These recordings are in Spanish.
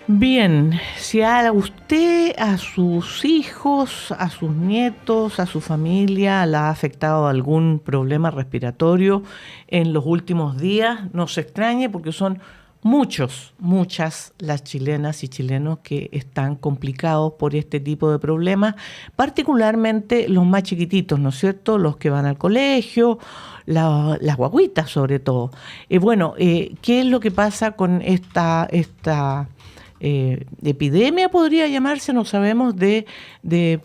Bien, si a usted, a sus hijos, a sus nietos, a su familia la ha afectado algún problema respiratorio en los últimos días, no se extrañe porque son muchas las chilenas y chilenos que están complicados por este tipo de problemas, particularmente los más chiquititos, ¿no es cierto? Los que van al colegio, las guaguitas sobre todo. ¿Qué es lo que pasa con esta epidemia podría llamarse, no sabemos, de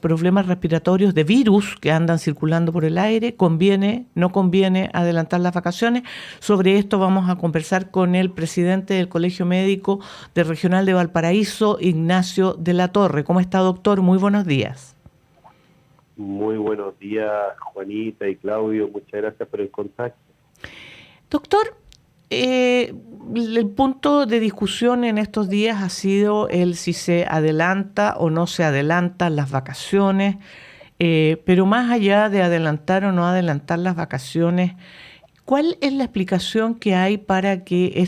problemas respiratorios, de virus que andan circulando por el aire? ¿Conviene, no conviene adelantar las vacaciones? Sobre esto vamos a conversar con el presidente del Colegio Médico del Regional de Valparaíso, Ignacio de la Torre. ¿Cómo está, doctor? Muy buenos días. Muy buenos días, Juanita y Claudio. Muchas gracias por el contacto. Doctor, el punto de discusión en estos días ha sido el si se adelanta o no se adelantan las vacaciones, pero más allá de adelantar o no adelantar las vacaciones, ¿cuál es la explicación que hay para que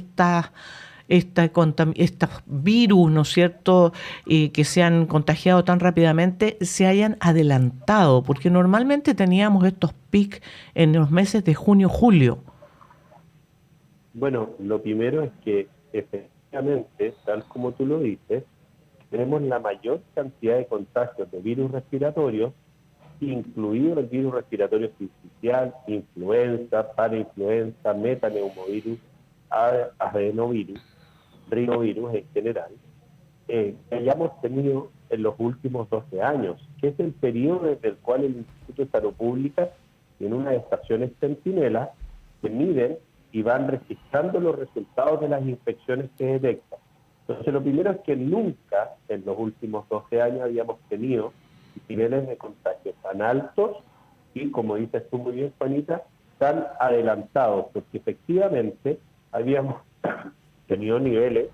estos virus, ¿no es cierto?, que se han contagiado tan rápidamente, se hayan adelantado? Porque normalmente teníamos estos picos en los meses de junio, julio. Bueno, lo primero es que efectivamente, tal como tú lo dices, tenemos la mayor cantidad de contagios de virus respiratorios, incluido el virus respiratorio sincicial, influenza, parainfluenza, metaneumovirus, adenovirus, rinovirus en general, que hayamos tenido en los últimos 12 años, que es el periodo desde el cual el Instituto de Salud Pública tiene unas estaciones centinela que miden y van registrando los resultados de las infecciones que detectan. Entonces, lo primero es que nunca en los últimos 12 años habíamos tenido niveles de contagio tan altos y, como dices tú muy bien, Juanita, tan adelantados, porque efectivamente habíamos tenido niveles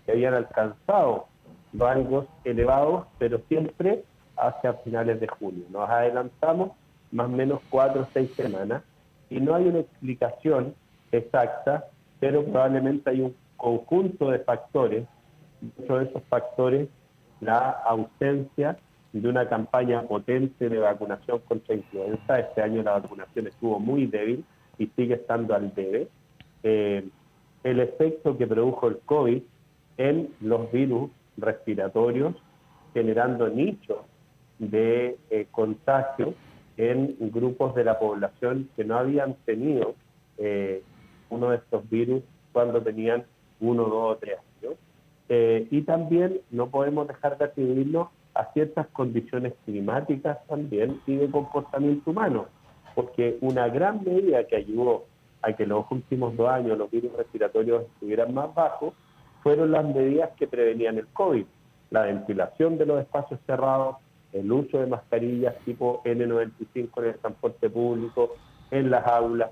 que habían alcanzado rangos elevados, pero siempre hacia finales de junio. Nos adelantamos más o menos 4 o 6 semanas y no hay una explicación exacta, pero probablemente hay un conjunto de factores. Dentro de esos factores, la ausencia de una campaña potente de vacunación contra influenza. Este año la vacunación estuvo muy débil y sigue estando al debe. El efecto que produjo el COVID en los virus respiratorios, generando nichos de contagio en grupos de la población que no habían tenido uno de estos virus cuando tenían 1, 2 o 3 años. Y también no podemos dejar de atribuirlo a ciertas condiciones climáticas también y de comportamiento humano, porque una gran medida que ayudó a que los últimos 2 años los virus respiratorios estuvieran más bajos fueron las medidas que prevenían el COVID, la ventilación de los espacios cerrados, el uso de mascarillas tipo N95 en el transporte público, en las aulas,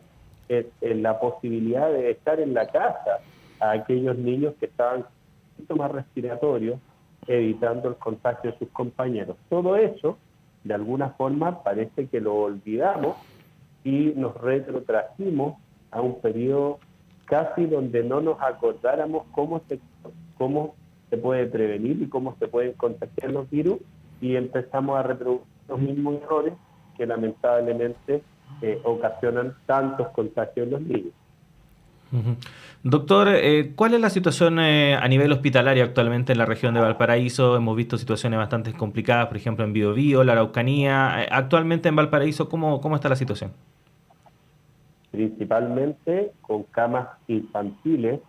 en la posibilidad de estar en la casa a aquellos niños que estaban con síntomas respiratorios, evitando el contagio de sus compañeros. Todo eso, de alguna forma, parece que lo olvidamos y nos retrotrajimos a un periodo casi donde no nos acordáramos cómo se puede prevenir y cómo se pueden contagiar los virus, y empezamos a reproducir los mismos errores que lamentablemente ocasionan tantos contagios en los niños. Ujú. Doctor, ¿cuál es la situación a nivel hospitalario actualmente en la región de Valparaíso? Hemos visto situaciones bastante complicadas, por ejemplo, en Biobío, la Araucanía. Actualmente en Valparaíso, ¿cómo está la situación? Principalmente con camas infantiles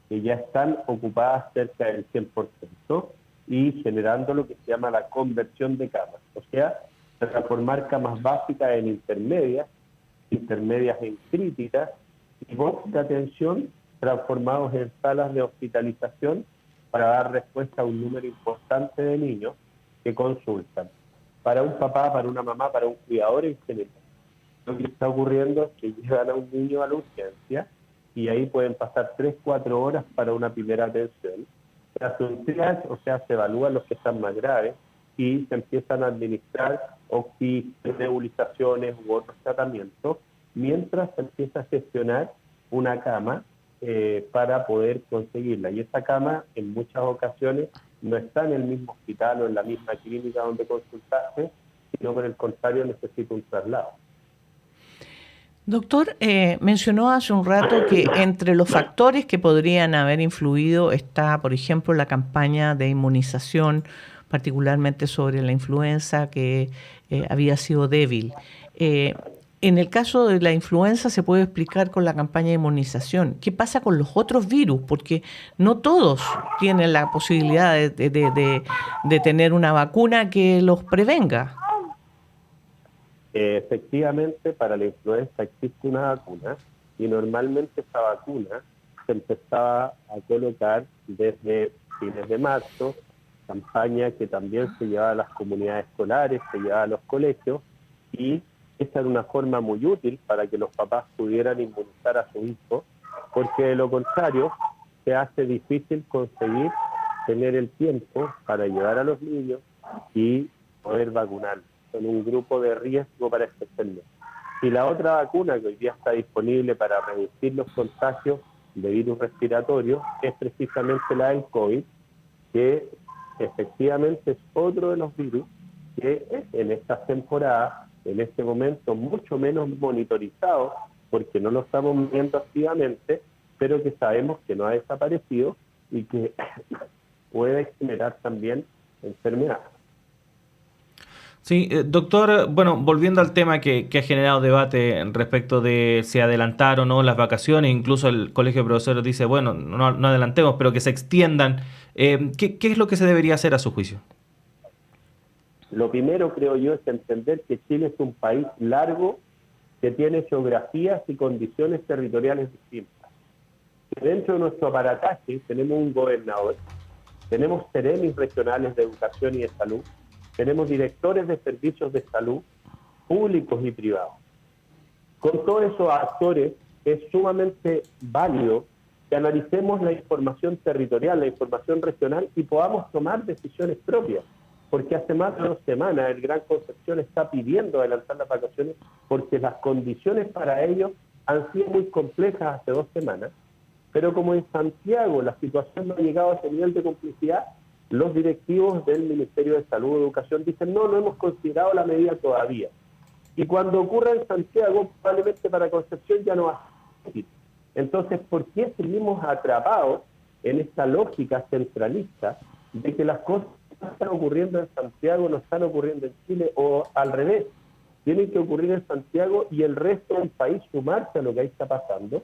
que ya están ocupadas cerca del 100% y generando lo que se llama la conversión de camas, o sea, transformar camas básicas en intermedias en críticas y box de atención transformados en salas de hospitalización para dar respuesta a un número importante de niños que consultan. Para un papá, para una mamá, para un cuidador en general. Lo que está ocurriendo es que llevan a un niño a la urgencia y ahí pueden pasar 3, 4 horas para una primera atención. Se hace un triage, o sea, se evalúan los que están más graves y se empiezan a administrar oxígenos, nebulizaciones u otros tratamientos, mientras se empieza a gestionar una cama para poder conseguirla. Y esa cama en muchas ocasiones no está en el mismo hospital o en la misma clínica donde consultaste, sino por el contrario necesita un traslado. Doctor, mencionó hace un rato que entre los factores que podrían haber influido está, por ejemplo, la campaña de inmunización, particularmente sobre la influenza, que había sido débil. En el caso de la influenza se puede explicar con la campaña de inmunización. ¿Qué pasa con los otros virus? Porque no todos tienen la posibilidad de tener una vacuna que los prevenga. Efectivamente, para la influenza existe una vacuna y normalmente esa vacuna se empezaba a colocar desde fines de marzo, campaña que también se llevaba a las comunidades escolares, se llevaba a los colegios, y esta era una forma muy útil para que los papás pudieran inmunizar a sus hijos, porque de lo contrario se hace difícil conseguir tener el tiempo para llevar a los niños y poder vacunarlos. Son un grupo de riesgo para esta enfermedad. Y la otra vacuna que hoy día está disponible para reducir los contagios de virus respiratorios es precisamente la del COVID, que efectivamente es otro de los virus que en estas temporadas, en este momento, mucho menos monitorizado, porque no lo estamos viendo activamente, pero que sabemos que no ha desaparecido y que puede generar también enfermedades. Sí, doctor, bueno, volviendo al tema que ha generado debate respecto de si adelantar o no las vacaciones, incluso el Colegio de Profesores dice, bueno, no adelantemos, pero que se extiendan. ¿Qué es lo que se debería hacer a su juicio? Lo primero, creo yo, es entender que Chile es un país largo que tiene geografías y condiciones territoriales distintas. Dentro de nuestro aparataje tenemos un gobernador, tenemos seremis regionales de educación y de salud, tenemos directores de servicios de salud públicos y privados. Con todos esos actores es sumamente válido que analicemos la información territorial, la información regional y podamos tomar decisiones propias. Porque hace más de 2 semanas el Gran Concepción está pidiendo adelantar las vacaciones porque las condiciones para ellos han sido muy complejas hace 2 semanas. Pero como en Santiago la situación no ha llegado a ese nivel de complicidad, los directivos del Ministerio de Salud y Educación dicen no hemos considerado la medida todavía. Y cuando ocurra en Santiago, probablemente para Concepción ya no va a ser. Entonces, ¿por qué seguimos atrapados en esta lógica centralista de que las cosas no están ocurriendo en Santiago, no están ocurriendo en Chile, o al revés? Tienen que ocurrir en Santiago y el resto del país sumarse a lo que ahí está pasando.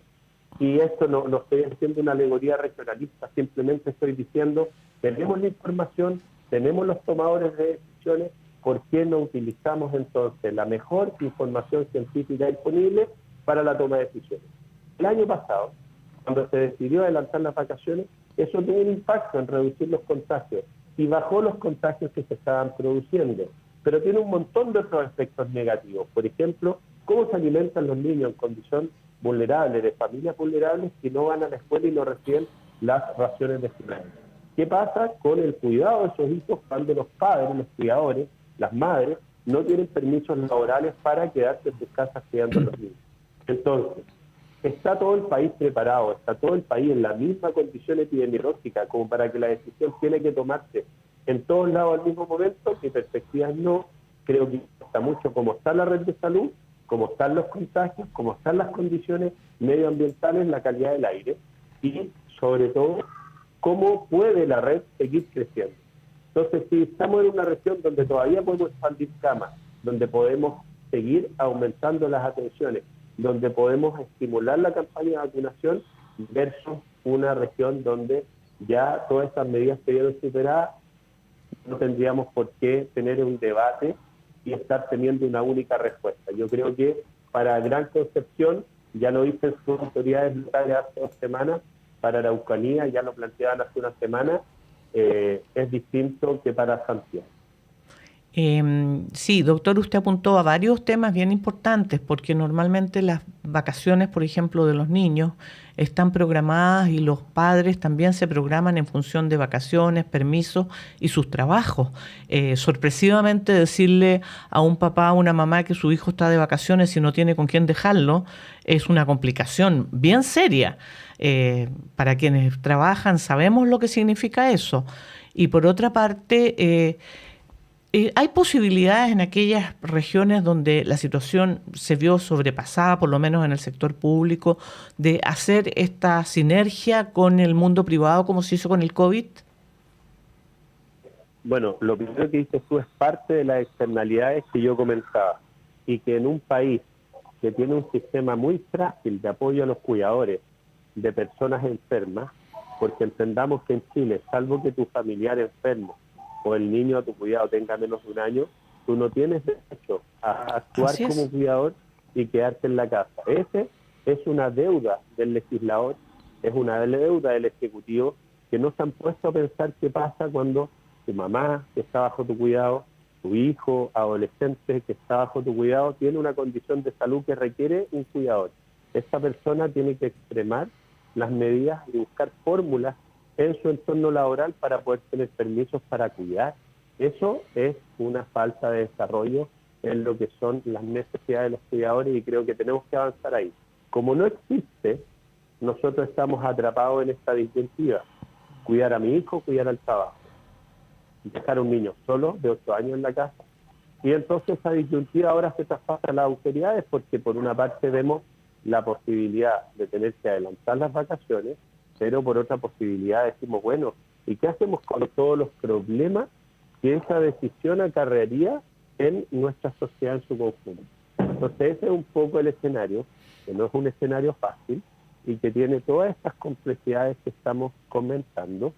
Y esto no estoy haciendo una alegoría regionalista, simplemente estoy diciendo, tenemos la información, tenemos los tomadores de decisiones, ¿por qué no utilizamos entonces la mejor información científica disponible para la toma de decisiones? El año pasado, cuando se decidió adelantar las vacaciones, eso tuvo un impacto en reducir los contagios y bajó los contagios que se estaban produciendo, pero tiene un montón de otros efectos negativos. Por ejemplo, cómo se alimentan los niños en condición vulnerable, de familias vulnerables que no van a la escuela y no reciben las raciones de escuela. ¿Qué pasa con el cuidado de esos hijos cuando los padres, los cuidadores, las madres, no tienen permisos laborales para quedarse en sus casas cuidando a los niños? Entonces, ¿está todo el país preparado? ¿Está todo el país en la misma condición epidemiológica como para que la decisión tiene que tomarse en todos lados al mismo momento? Mi perspectiva es no. Creo que está mucho cómo está la red de salud, cómo están los contagios, cómo están las condiciones medioambientales, la calidad del aire y, sobre todo, cómo puede la red seguir creciendo. Entonces, si estamos en una región donde todavía podemos expandir camas, donde podemos seguir aumentando las atenciones, donde podemos estimular la campaña de vacunación versus una región donde ya todas estas medidas se vieron superadas, no tendríamos por qué tener un debate y estar teniendo una única respuesta. Yo creo que para Gran Concepción, ya lo dicen sus autoridades locales hace 2 semanas, para Araucanía ya lo planteaban hace una semana, es distinto que para Santiago. Sí, doctor, usted apuntó a varios temas bien importantes, porque normalmente las vacaciones, por ejemplo, de los niños están programadas y los padres también se programan en función de vacaciones, permisos y sus trabajos. Sorpresivamente decirle a un papá o una mamá que su hijo está de vacaciones y no tiene con quién dejarlo es una complicación bien seria. Para quienes trabajan sabemos lo que significa eso. Y por otra parte, ¿hay posibilidades en aquellas regiones donde la situación se vio sobrepasada, por lo menos en el sector público, de hacer esta sinergia con el mundo privado como se hizo con el COVID? Bueno, lo primero que dices tú es parte de las externalidades que yo comentaba, y que en un país que tiene un sistema muy frágil de apoyo a los cuidadores de personas enfermas, porque entendamos que en Chile, salvo que tu familiar enfermo o el niño a tu cuidado tenga menos de un año, tú no tienes derecho a actuar como cuidador y quedarte en la casa. Ese es una deuda del legislador, es una deuda del Ejecutivo, que no se han puesto a pensar qué pasa cuando tu mamá, que está bajo tu cuidado, tu hijo, adolescente que está bajo tu cuidado, tiene una condición de salud que requiere un cuidador. Esta persona tiene que extremar las medidas y buscar fórmulas en su entorno laboral para poder tener permisos para cuidar. Eso es una falta de desarrollo en lo que son las necesidades de los cuidadores, y creo que tenemos que avanzar ahí. Como no existe, nosotros estamos atrapados en esta disyuntiva: cuidar a mi hijo, cuidar al trabajo, dejar a un niño solo de 8 años en la casa. Y entonces esa disyuntiva ahora se traspasa a las autoridades, porque por una parte vemos la posibilidad de tener que adelantar las vacaciones, pero por otra posibilidad decimos, bueno, ¿y qué hacemos con todos los problemas que esa decisión acarrearía en nuestra sociedad en su conjunto? Entonces ese es un poco el escenario, que no es un escenario fácil y que tiene todas estas complejidades que estamos comentando,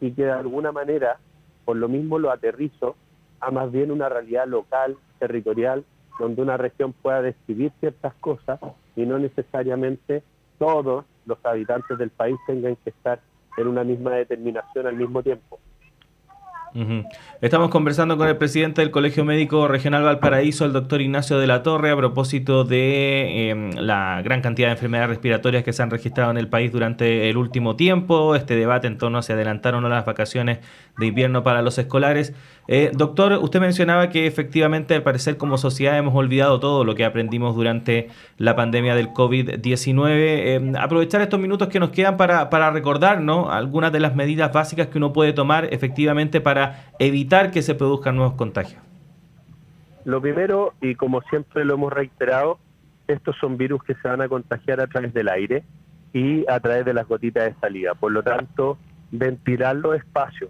y que de alguna manera, por lo mismo lo aterrizo a más bien una realidad local, territorial, donde una región pueda decidir ciertas cosas y no necesariamente todos los habitantes del país tengan que estar en una misma determinación al mismo tiempo. Estamos conversando con el presidente del Colegio Médico Regional Valparaíso, el doctor Ignacio de la Torre, a propósito de la gran cantidad de enfermedades respiratorias que se han registrado en el país durante el último tiempo, este debate en torno a si adelantaron o no las vacaciones de invierno para los escolares. Doctor, usted mencionaba que efectivamente al parecer como sociedad hemos olvidado todo lo que aprendimos durante la pandemia del COVID-19. Aprovechar estos minutos que nos quedan para recordar, ¿no?, algunas de las medidas básicas que uno puede tomar efectivamente para evitar que se produzcan nuevos contagios. Lo primero, y como siempre lo hemos reiterado, estos son virus que se van a contagiar a través del aire y a través de las gotitas de salida. Por lo tanto, ventilar los espacios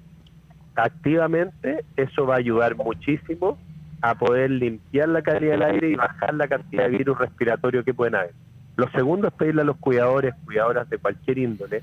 activamente, eso va a ayudar muchísimo a poder limpiar la calidad del aire y bajar la cantidad de virus respiratorios que pueden haber. Lo segundo es pedirle a los cuidadoras de cualquier índole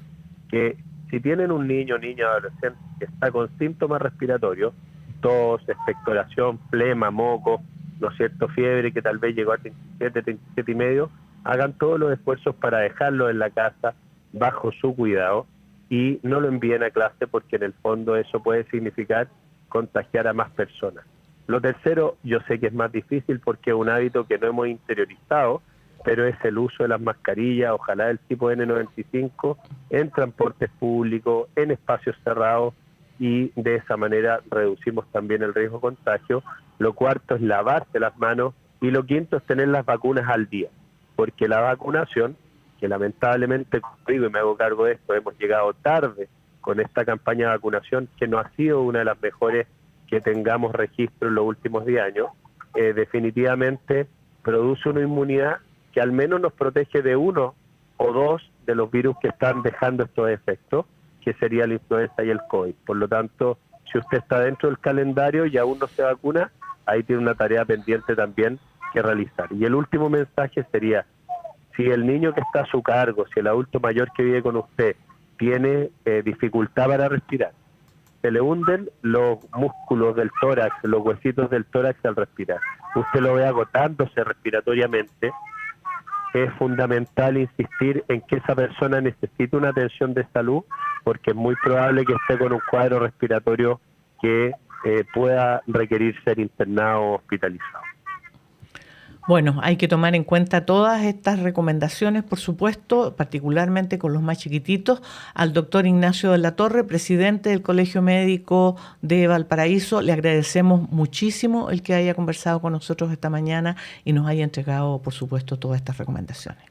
que si tienen un niño, niña, adolescente que está con síntomas respiratorios, tos, expectoración, flema, moco, ¿no es cierto?, fiebre que tal vez llegó a 37, 37 y medio, hagan todos los esfuerzos para dejarlo en la casa bajo su cuidado y no lo envíen a clase, porque en el fondo eso puede significar contagiar a más personas. Lo tercero, yo sé que es más difícil porque es un hábito que no hemos interiorizado, pero es el uso de las mascarillas, ojalá del tipo N95, en transportes públicos, en espacios cerrados, y de esa manera reducimos también el riesgo de contagio. Lo cuarto es lavarse las manos, y lo quinto es tener las vacunas al día, porque la vacunación, que lamentablemente, como digo y me hago cargo de esto, hemos llegado tarde con esta campaña de vacunación, que no ha sido una de las mejores que tengamos registro en los últimos 10 años, definitivamente produce una inmunidad que al menos nos protege de uno o dos de los virus que están dejando estos efectos, que sería la influenza y el COVID. Por lo tanto, si usted está dentro del calendario y aún no se vacuna, ahí tiene una tarea pendiente también que realizar. Y el último mensaje sería, si el niño que está a su cargo, si el adulto mayor que vive con usted tiene dificultad para respirar, se le hunden los músculos del tórax, los huesitos del tórax al respirar, usted lo ve agotándose respiratoriamente, es fundamental insistir en que esa persona necesita una atención de salud, porque es muy probable que esté con un cuadro respiratorio que pueda requerir ser internado o hospitalizado. Bueno, hay que tomar en cuenta todas estas recomendaciones, por supuesto, particularmente con los más chiquititos. Al doctor Ignacio de la Torre, presidente del Colegio Médico de Valparaíso, le agradecemos muchísimo el que haya conversado con nosotros esta mañana y nos haya entregado, por supuesto, todas estas recomendaciones.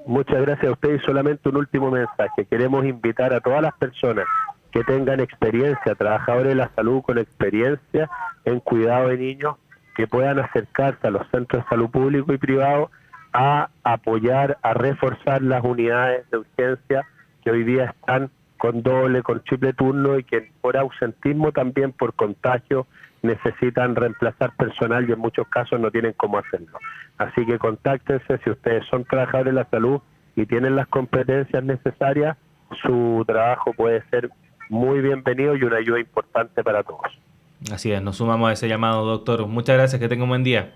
Muchas gracias a usted y solamente un último mensaje. Queremos invitar a todas las personas que tengan experiencia, trabajadores de la salud con experiencia en cuidado de niños, que puedan acercarse a los centros de salud público y privado a apoyar, a reforzar las unidades de urgencia que hoy día están con doble, con triple turno y que por ausentismo también, por contagio, necesitan reemplazar personal y en muchos casos no tienen cómo hacerlo. Así que contáctense si ustedes son trabajadores de la salud y tienen las competencias necesarias, su trabajo puede ser muy bienvenido y una ayuda importante para todos. Así es, nos sumamos a ese llamado, doctor. Muchas gracias, que tenga un buen día.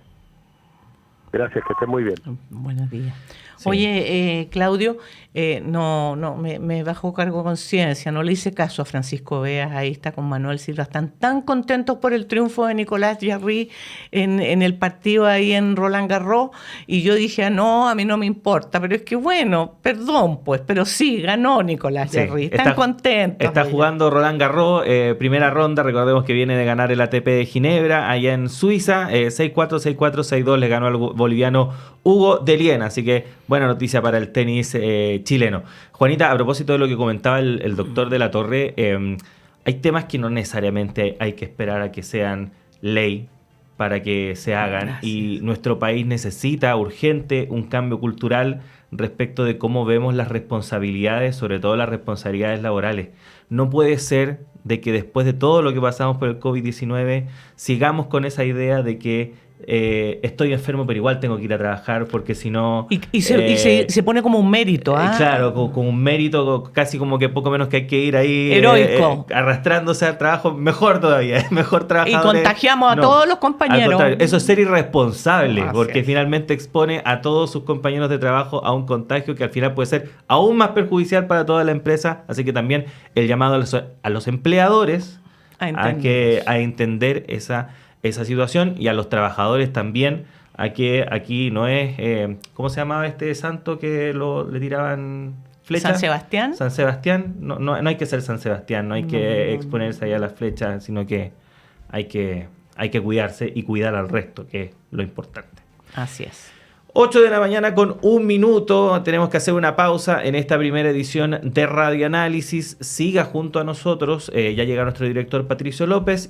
Gracias, que esté muy bien. Buenos días. Sí. Oye, Claudio, me bajó cargo de conciencia, no le hice caso a Francisco Beas, ahí está con Manuel Silva, están tan contentos por el triunfo de Nicolás Jarry en el partido ahí en Roland Garros, y yo dije, no, a mí no me importa, pero es que bueno, perdón pues, pero sí, ganó Nicolás Jarry, están contentos. Está jugando Roland Garros, primera ronda, recordemos que viene de ganar el ATP de Ginebra, allá en Suiza, 6-4, 6-4, 6-2, le ganó al boliviano Hugo Dellien, así que buena noticia para el tenis chileno. Juanita, a propósito de lo que comentaba el doctor de la Torre, hay temas que no necesariamente hay que esperar a que sean ley para que se hagan. Gracias. Y nuestro país necesita urgente un cambio cultural respecto de cómo vemos las responsabilidades, sobre todo las responsabilidades laborales. No puede ser de que después de todo lo que pasamos por el COVID-19 sigamos con esa idea de que estoy enfermo pero igual tengo que ir a trabajar porque si no... Y se pone como un mérito, ¿ah? Claro, como un mérito, casi como que poco menos que hay que ir ahí... Heroico. Arrastrándose al trabajo, mejor todavía, es mejor trabajar. Y contagiamos a todos los compañeros. Eso es ser irresponsable, porque es. Finalmente expone a todos sus compañeros de trabajo a un contagio que al final puede ser aún más perjudicial para toda la empresa. Así que también el llamado a los empleadores a entender esa situación, y a los trabajadores también, a que aquí no es... ¿cómo se llamaba este santo que le tiraban flechas? ¿San Sebastián? San Sebastián. No hay que ser San Sebastián, no hay que exponerse ahí a las flechas, sino que hay que cuidarse y cuidar al resto, que es lo importante. Así es. 8 de la mañana con 1 minuto. Tenemos que hacer una pausa en esta primera edición de Radio Análisis. Siga junto a nosotros. Ya llega nuestro director Patricio López.